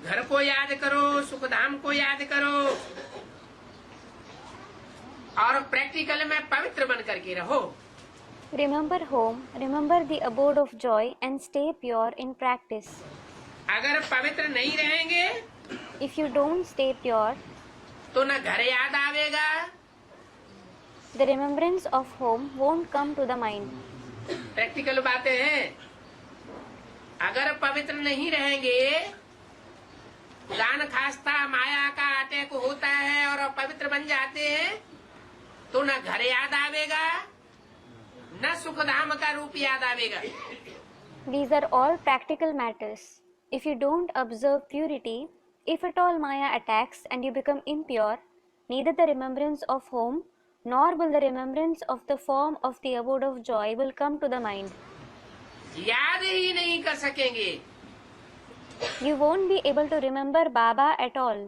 घर को याद करो, सुखधाम को याद करो और प्रैक्टिकल में पवित्र बन करके रहो। Remember home, remember the abode of joy and stay pure in practice. अगर पवित्र नहीं रहेंगे If you don't stay pure, तो न घर याद आवेगा, the remembrance of home won't come to the mind. Practical बातें हैं। अगर पवित्र नहीं रहेंगे, दान खास्ता माया का अटैक होता है और पवित्र बन जाते हैं, तो न घर याद आवेगा न सुखधाम का रूप याद आवेगा। These are all practical matters. If you don't observe purity, if at all Maya attacks and you become impure, neither the remembrance of home nor will the remembrance of the form of the abode of joy will come to the mind. याद ही नहीं कर सकेंगे। You won't be able to remember Baba at all.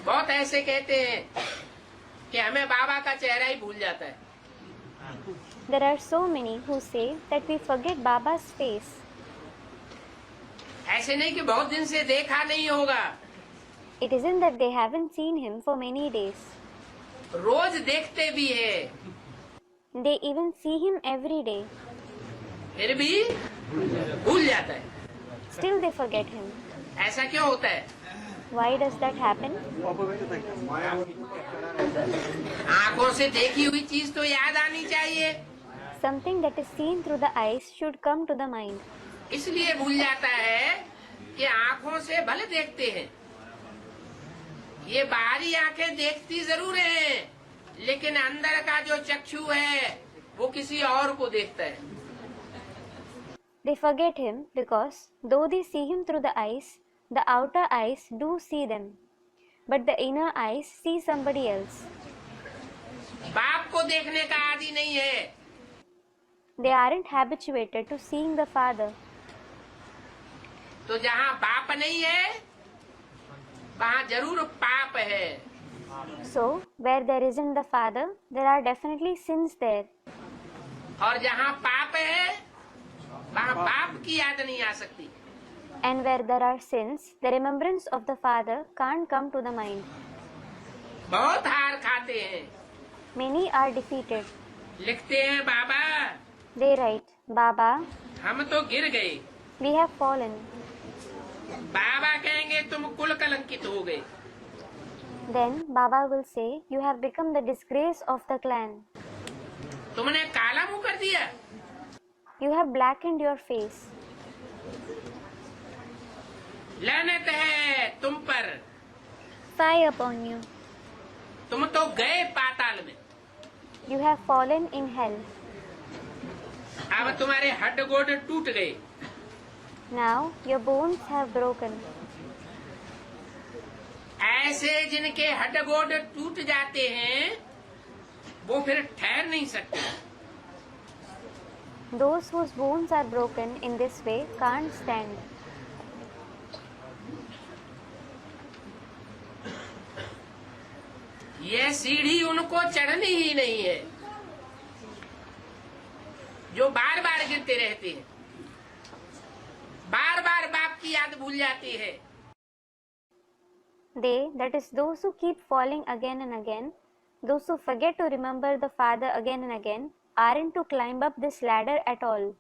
बहुत ऐसे कहते हैं कि हमें बाबा का चेहरा ही भूल जाता है। There are so many who say that we forget Baba's face. ऐसे नहीं कि बहुत दिन से देखा नहीं होगा, It isn't that they haven't seen him for many days. रोज देखते भी है, They even see him every day. फिर भी भूल जाता है। Still they forget him. ऐसा क्यों होता है? Why does that happen? आंखों से देखी हुई चीज तो याद आनी चाहिए, Something that is seen through the eyes should come to the mind. इसलिए भूल जाता है कि आंखों से भले देखते हैं। ये बाहरी आंखें देखती जरूर हैं, लेकिन अंदर का जो चक्षु है वो किसी और को देखता है। They forget him because though they see him through the eyes, the outer eyes do see them, but the inner eyes see somebody else. बाप को देखने का आदि नहीं है, They aren't habituated to seeing the Father. तो जहाँ बाप नहीं है वहाँ जरूर पाप है। So, where there isn't the Father, there are definitely sins there. और जहाँ पाप है वहाँ बाप की याद नहीं आ सकती। And where there are sins, the remembrance of the Father can't come to the mind. बहुत हार खाते हैं। Many are defeated. लिखते हैं बाबा They write, Baba, हम तो गिर गए। we have fallen. बाबा कहेंगे तुम कुल कलंकित हो गए। Then Baba will say, you have become the disgrace of the clan. तुमने काला मुंह कर दिया। You have blackened your face. लानत है तुम पर, Fie upon you. तुम तो गए पाताल में। You have fallen in hell. अब तुम्हारे हड्ड गोड टूट गए। Now your bones have broken. ऐसे जिनके हड्ड गोड टूट जाते हैं वो फिर ठहर नहीं सकते। Those whose bones are broken in this way can't stand. ये सीढ़ी उनको चढ़नी ही नहीं है जो बार बार गिरते रहते हैं, बार बार बाप की याद भूल जाती है। They, that is those who keep falling again and again, those who forget to remember the Father again and again, aren't to climb up this ladder at all.